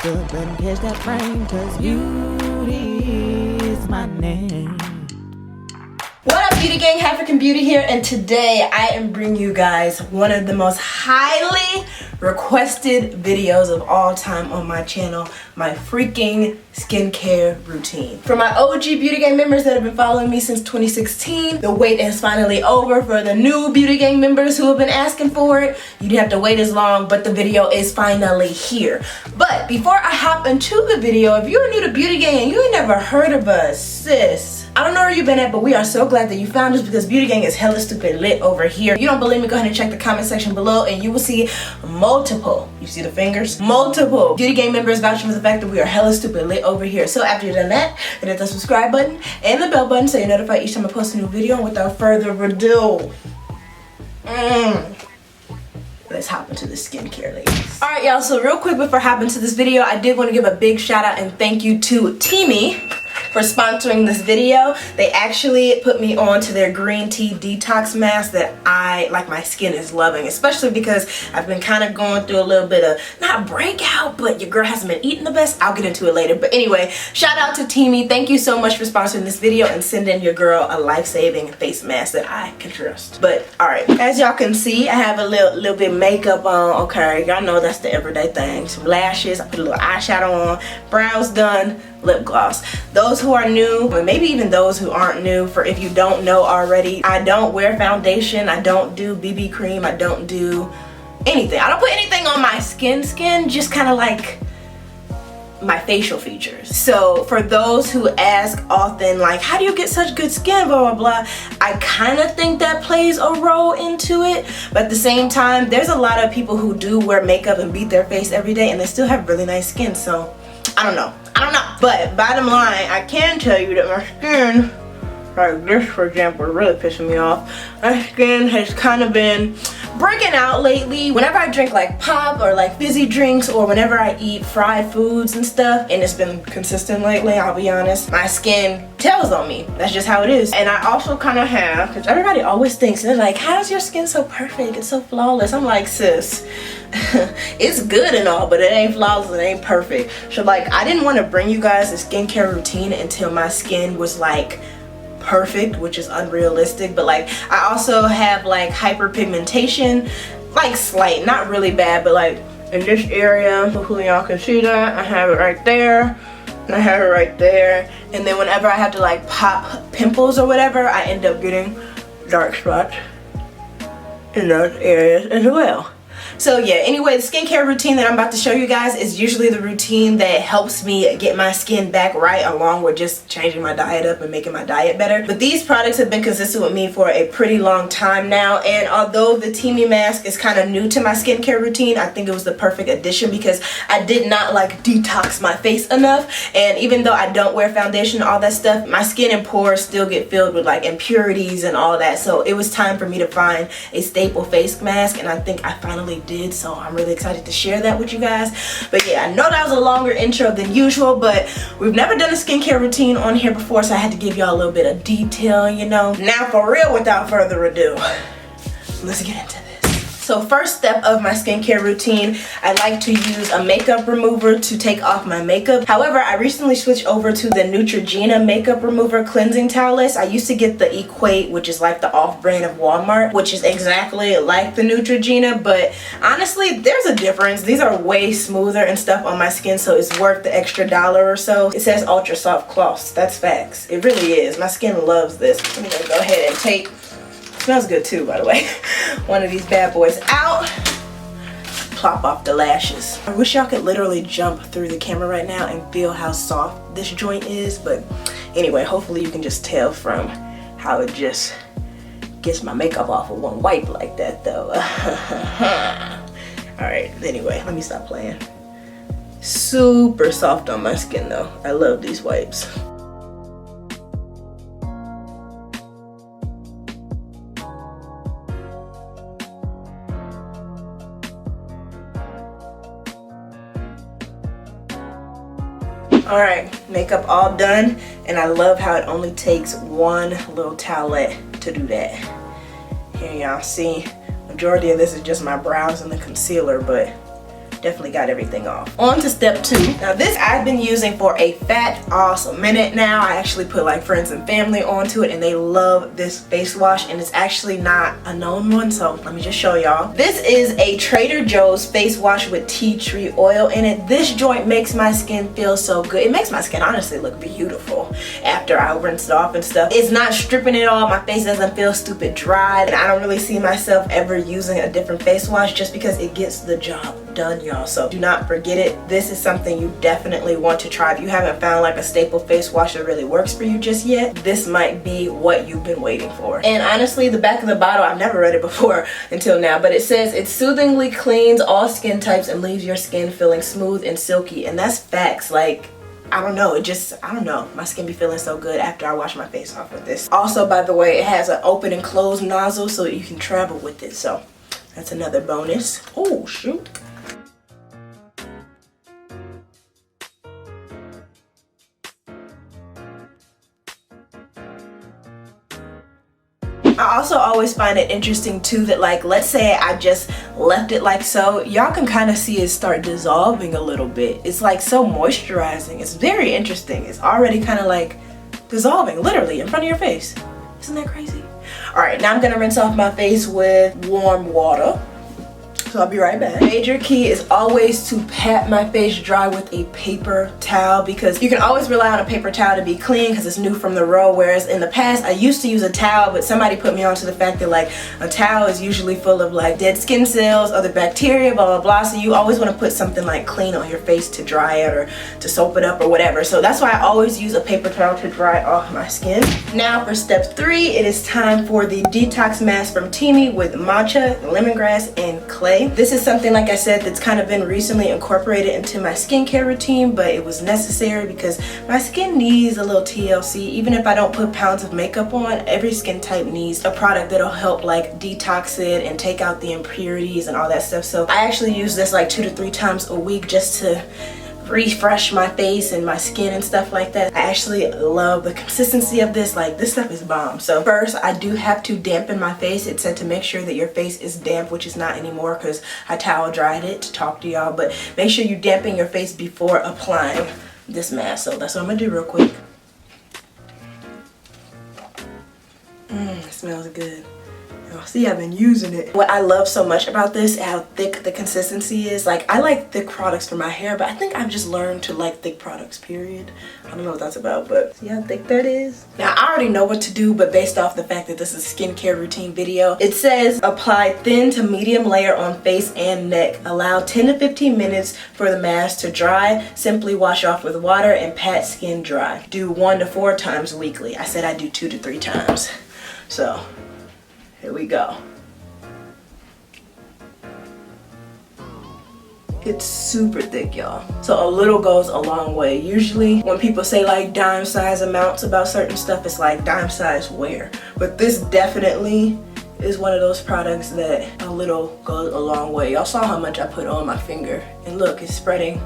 Good, run, catch that frame, cause beauty is my name. What up, beauty gang? African Beauty here, and today I am bringing you guys one of the most highly requested videos of all time on my channel, my freaking skincare routine. For my OG Beauty Gang members that have been following me since 2016, the wait is finally over. For the new Beauty Gang members who have been asking for it, you didn't have to wait as long, but the video is finally here. But before I hop into the video, if you're new to Beauty Gang and you ain't never heard of us, sis, I don't know where you've been at, but we are so glad that you found us because Beauty Gang is hella stupid lit over here. If you don't believe me, go ahead and check the comment section below and you will see multiple, you see the fingers? Multiple Beauty Gang members vouching for the fact that we are hella stupid lit over here. So after you've done that, hit the subscribe button and the bell button so you're notified each time I post a new video. And without further ado, let's hop into the skincare, ladies. Alright, y'all, so real quick before hopping into this video, I did want to give a big shout out and thank you to Teamy for sponsoring this video. They actually put me on to their green tea detox mask that my skin is loving, especially because I've been kind of going through a little bit of, not breakout, but your girl hasn't been eating the best. I'll get into it later. But anyway, shout out to Teamy. Thank you so much for sponsoring this video and sending your girl a life-saving face mask that I can trust. But alright, as y'all can see, I have a little bit of makeup on. Okay, y'all know that's the everyday thing. Some lashes, I put a little eyeshadow on, brows done, lip gloss. Those who are new, or maybe even those who aren't new, for if you don't know already, I don't wear foundation, I don't do BB cream, I don't do anything. I don't put anything on my skin, just kind of like my facial features. So for those who ask often, like, how do you get such good skin, blah, blah, blah, I kind of think that plays a role into it. But at the same time, there's a lot of people who do wear makeup and beat their face every day and they still have really nice skin. So I don't know. But bottom line, I can tell you that my skin, like this for example, is really pissing me off. My skin has kind of been breaking out lately. Whenever I drink like pop or like fizzy drinks, or whenever I eat fried foods and stuff, and it's been consistent lately, I'll be honest, my skin tells on me. That's just how it is. And I also kind of have, because everybody always thinks, they're like, how's your skin so perfect? It's so flawless. I'm like, sis, it's good and all, but it ain't flawless, it ain't perfect. So like, I didn't want to bring you guys a skincare routine until my skin was like perfect, which is unrealistic. But like, I also have like hyperpigmentation, like slight, not really bad, but like in this area, hopefully y'all can see that. I have it right there, and I have it right there. And then whenever I have to like pop pimples or whatever, I end up getting dark spots in those areas as well. So yeah, anyway, the skincare routine that I'm about to show you guys is usually the routine that helps me get my skin back right, along with just changing my diet up and making my diet better. But these products have been consistent with me for a pretty long time now, and although the Teamy mask is kind of new to my skincare routine, I think it was the perfect addition because I did not like detox my face enough. And even though I don't wear foundation and all that stuff, my skin and pores still get filled with like impurities and all that. So it was time for me to find a staple face mask, and I think I finally did, so I'm really excited to share that with you guys. But yeah, I know that was a longer intro than usual, but we've never done a skincare routine on here before, so I had to give y'all a little bit of detail, you know. Now for real, without further ado, let's get into this. So first step of my skincare routine, I like to use a makeup remover to take off my makeup. However, I recently switched over to the Neutrogena makeup remover cleansing towelettes. I used to get the Equate, which is like the off-brand of Walmart, which is exactly like the Neutrogena, but honestly, there's a difference. These are way smoother and stuff on my skin, so it's worth the extra $1 or so. It says ultra soft cloths. That's facts. It really is. My skin loves this. I'm gonna go ahead and take, smells good too, by the way, one of these bad boys out. Plop off the lashes. I wish y'all could literally jump through the camera right now and feel how soft this joint is, but anyway, hopefully you can just tell from how it just gets my makeup off with one wipe like that though. Alright, anyway, let me stop playing. Super soft on my skin though. I love these wipes. Alright, makeup all done, and I love how it only takes one little towelette to do that. Here y'all see, majority of this is just my brows and the concealer, but definitely got everything off. On to step 2. Now this I've been using for a fat awesome minute now. I actually put like friends and family onto it and they love this face wash, and it's actually not a known one, so let me just show y'all. This is a Trader Joe's face wash with tea tree oil in it. This joint makes my skin feel so good. It makes my skin honestly look beautiful after I rinse it off and stuff. It's not stripping it all. My face doesn't feel stupid dry, and I don't really see myself ever using a different face wash just because it gets the job done, y'all. So do not forget it. This is something you definitely want to try. If you haven't found like a staple face wash that really works for you just yet, this might be what you've been waiting for. And honestly, the back of the bottle, I've never read it before until now, but it says it soothingly cleans all skin types and leaves your skin feeling smooth and silky. And that's facts. Like, I don't know, I don't know, my skin be feeling so good after I wash my face off with this. Also, by the way, it has an open and closed nozzle so you can travel with it, so that's another bonus. Oh shoot. I also always find it interesting too that, like, let's say I just left it like so, y'all can kind of see it start dissolving a little bit. It's like so moisturizing. It's very interesting. It's already kind of like dissolving literally in front of your face. Isn't that crazy? All right, now I'm gonna rinse off my face with warm water. So I'll be right back. Major key is always to pat my face dry with a paper towel, because you can always rely on a paper towel to be clean because it's new from the roll, whereas in the past I used to use a towel, but somebody put me onto the fact that like a towel is usually full of like dead skin cells, other bacteria, blah blah blah, so you always want to put something like clean on your face to dry it or to soap it up or whatever. So that's why I always use a paper towel to dry off my skin. Now for step 3, it is time for the detox mask from Teami with matcha, lemongrass, and clay. This is something, like I said, that's kind of been recently incorporated into my skincare routine, but it was necessary because my skin needs a little TLC. Even if I don't put pounds of makeup on, every skin type needs a product that'll help like detox it and take out the impurities and all that stuff. So I actually use this like 2 to 3 times a week just to refresh my face and my skin and stuff like that. I actually love the consistency of this. Like, this stuff is bomb. So first, I do have to dampen my face. It said to make sure that your face is damp, which is not anymore because I towel dried it to talk to y'all, but make sure you dampen your face before applying this mask. So that's what I'm gonna do real quick. It smells good. See, I've been using it. What I love so much about this, how thick the consistency is. Like, I like thick products for my hair, but I think I've just learned to like thick products, period. I don't know what that's about, but see how thick that is? Now, I already know what to do, but based off the fact that this is a skincare routine video, it says apply thin to medium layer on face and neck. Allow 10 to 15 minutes for the mask to dry. Simply wash off with water and pat skin dry. Do 1 to 4 times weekly. I said I do 2 to 3 times. So here we go. It's super thick, y'all. So a little goes a long way. Usually when people say like dime size amounts about certain stuff, it's like dime size where? But this definitely is one of those products that a little goes a long way. Y'all saw how much I put on my finger. And look, it's spreading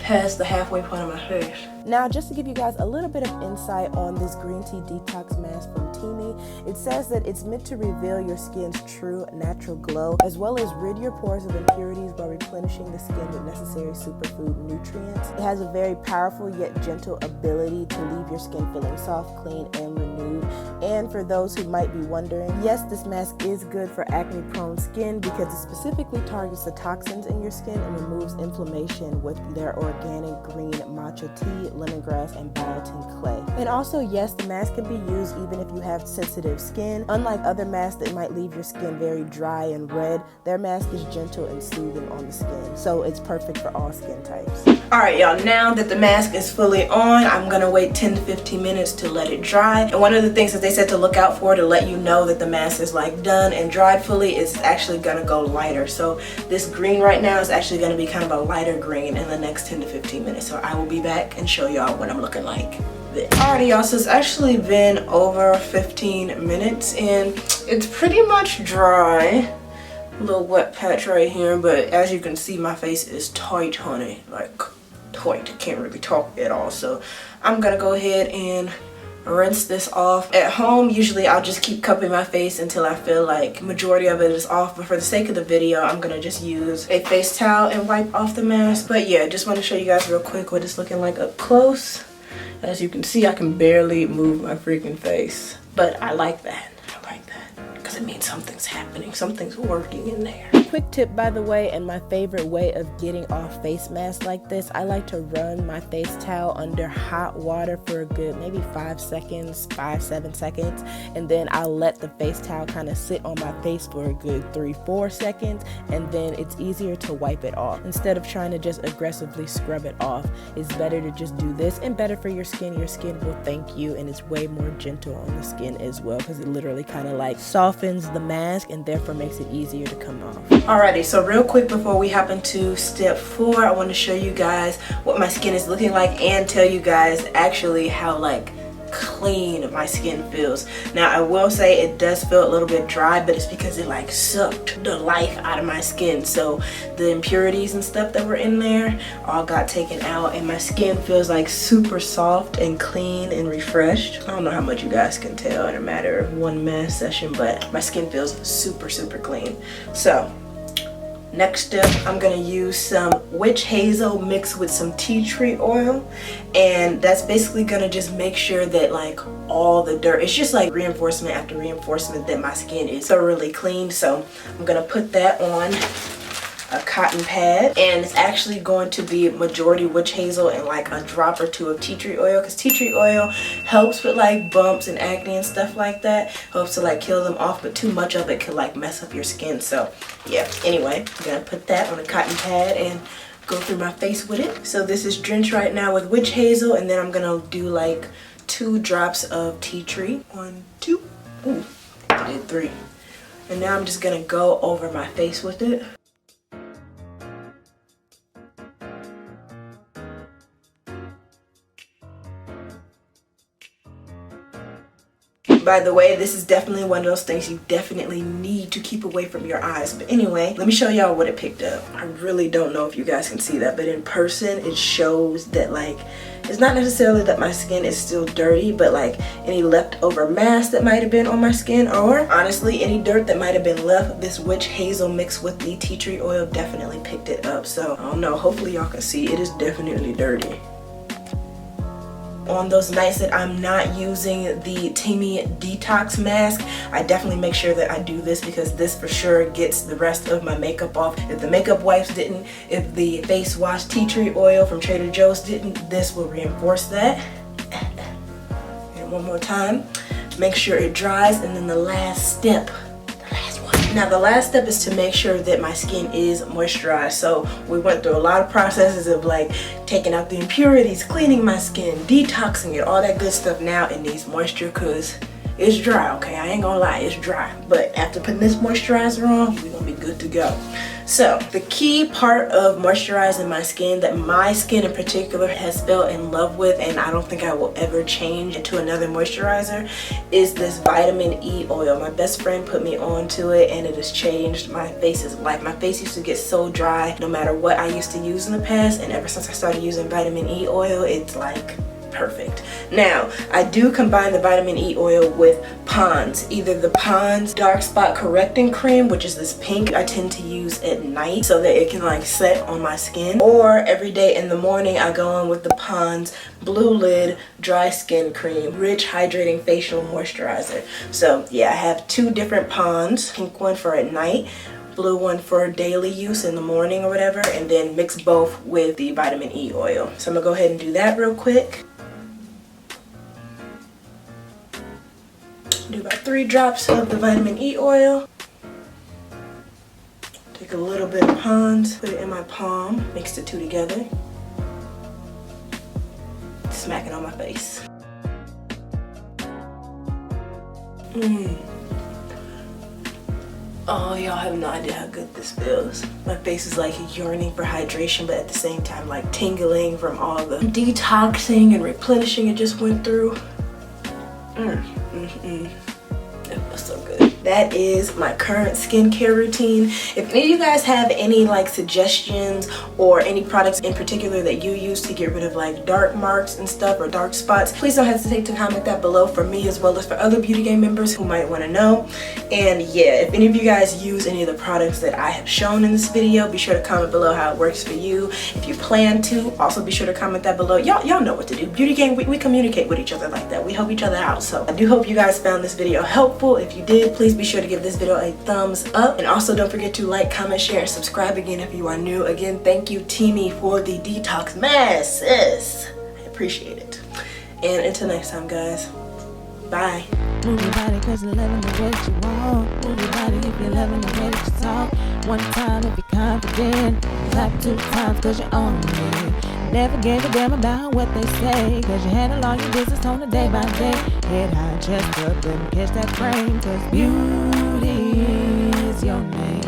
past the halfway point of my face. Now, just to give you guys a little bit of insight on this green tea detox mask from Teami, it says that it's meant to reveal your skin's true natural glow, as well as rid your pores of impurities while replenishing the skin with necessary superfood nutrients. It has a very powerful yet gentle ability to leave your skin feeling soft, clean, and renewed. And for those who might be wondering, yes, this mask is good for acne-prone skin because it specifically targets the toxins in your skin and removes inflammation with their organic green matcha tea, lemongrass, and biotin clay. And also, yes, the mask can be used even if you have sensitive skin. Unlike other masks that might leave your skin very dry and red, their mask is gentle and soothing on the skin, so it's perfect for all skin types. Alright y'all, now that the mask is fully on, I'm gonna wait 10 to 15 minutes to let it dry. And one of the things that they said to look out for to let you know that the mask is like done and dried fully is actually gonna go lighter. So this green right now is actually gonna be kind of a lighter green in the next 10 to 15 minutes. So I will be back and show y'all what I'm looking like. Alrighty y'all, so it's actually been over 15 minutes and it's pretty much dry. A little wet patch right here, but as you can see, my face is tight, honey. Like, tight. Can't really talk at all. So I'm gonna go ahead and rinse this off. At home, usually I'll just keep cupping my face until I feel like majority of it is off, but for the sake of the video, I'm gonna just use a face towel and wipe off the mask. But yeah, just want to show you guys real quick what it's looking like up close. As you can see, I can barely move my freaking face, but I like that. Because it means something's happening, something's working in there. Quick tip, by the way, and my favorite way of getting off face masks like this, I like to run my face towel under hot water for a good maybe 5 seconds, 5-7 seconds, and then I'll let the face towel kind of sit on my face for a good 3-4 seconds, and then it's easier to wipe it off. Instead of trying to just aggressively scrub it off, it's better to just do this, and better for your skin. Your skin will thank you, and it's way more gentle on the skin as well, because it literally kind of like softens the mask and therefore makes it easier to come off. Alrighty, so real quick before we hop into step 4, I want to show you guys what my skin is looking like and tell you guys actually how like clean my skin feels. Now I will say it does feel a little bit dry, but it's because it like sucked the life out of my skin, so the impurities and stuff that were in there all got taken out and my skin feels like super soft and clean and refreshed. I don't know how much you guys can tell in a matter of one mask session, but my skin feels super clean. So next step, I'm gonna use some witch hazel mixed with some tea tree oil, and that's basically gonna just make sure that like all the dirt, it's just like reinforcement after reinforcement that my skin is thoroughly clean. So I'm gonna put that on a cotton pad, and it's actually going to be majority witch hazel and like a drop or two of tea tree oil, because tea tree oil helps with like bumps and acne and stuff like that, helps to like kill them off, but too much of it could like mess up your skin. So yeah, anyway, I'm gonna put that on a cotton pad and go through my face with it. So this is drenched right now with witch hazel, and then I'm gonna do like 2 drops of tea tree. 1, 2, ooh, I did 3. And now I'm just gonna go over my face with it. By the way, this is definitely one of those things you definitely need to keep away from your eyes. But anyway, let me show y'all what it picked up. I really don't know if you guys can see that, but in person it shows that like, it's not necessarily that my skin is still dirty, but like any leftover mask that might have been on my skin, or honestly any dirt that might have been left, this witch hazel mixed with the tea tree oil definitely picked it up. So I don't know, hopefully y'all can see, it is definitely dirty. On those nights that I'm not using the Teamy Detox mask, I definitely make sure that I do this, because this for sure gets the rest of my makeup off. If the makeup wipes didn't, if the face wash tea tree oil from Trader Joe's didn't, this will reinforce that. And one more time, make sure it dries, and then the last step, now the last step is to make sure that my skin is moisturized. So we went through a lot of processes of like taking out the impurities, cleaning my skin, detoxing it, all that good stuff. Now it needs moisture because it's dry, okay? I ain't gonna lie, it's dry. But after putting this moisturizer on, we're gonna be good to go. So the key part of moisturizing my skin that my skin in particular has fell in love with, and I don't think I will ever change into another moisturizer, is this vitamin E oil. My best friend put me on to it and it has changed my face's life. My face used to get so dry no matter what I used to use in the past, and ever since I started using vitamin E oil, it's like perfect. Now I do combine the vitamin E oil with Pond's, either the Pond's dark spot correcting cream, which is this pink, I tend to use at night so that it can like set on my skin, or every day in the morning I go on with the Pond's blue lid dry skin cream, rich hydrating facial moisturizer. So yeah, I have 2 different Pond's, pink one for at night, blue one for daily use in the morning or whatever, and then mix both with the vitamin E oil. So I'm gonna go ahead and do that real quick. Do about 3 drops of the vitamin E oil. Take a little bit of Pond's, put it in my palm, mix the 2 together. Smack it on my face. Oh, y'all have no idea how good this feels. My face is like yearning for hydration, but at the same time like tingling from all the detoxing and replenishing it just went through. It feels so good. That is my current skincare routine. If any of you guys have any like suggestions or any products in particular that you use to get rid of like dark marks and stuff or dark spots, please don't hesitate to comment that below for me as well as for other Beauty Gang members who might want to know. And yeah, if any of you guys use any of the products that I have shown in this video, be sure to comment below how it works for you. If you plan to, also be sure to comment that below. Y'all know what to do. Beauty Gang, we communicate with each other like that. We help each other out. So I do hope you guys found this video helpful. If you did, please be sure to give this video a thumbs up. And also don't forget to like, comment, share, and subscribe again if you are new. Again, thank you, Teamy, for the detox mess. I appreciate it. And until next time, guys. Bye. Move your body cause you're loving the way that you walk. Move your body if you're loving the way that you talk. One time if you're confident. Clap 2 times cause you're on it. Never gave a damn about what they say, cause you handle all your business on a day by day. Head high, chest up, and catch that frame, cause beauty is your name.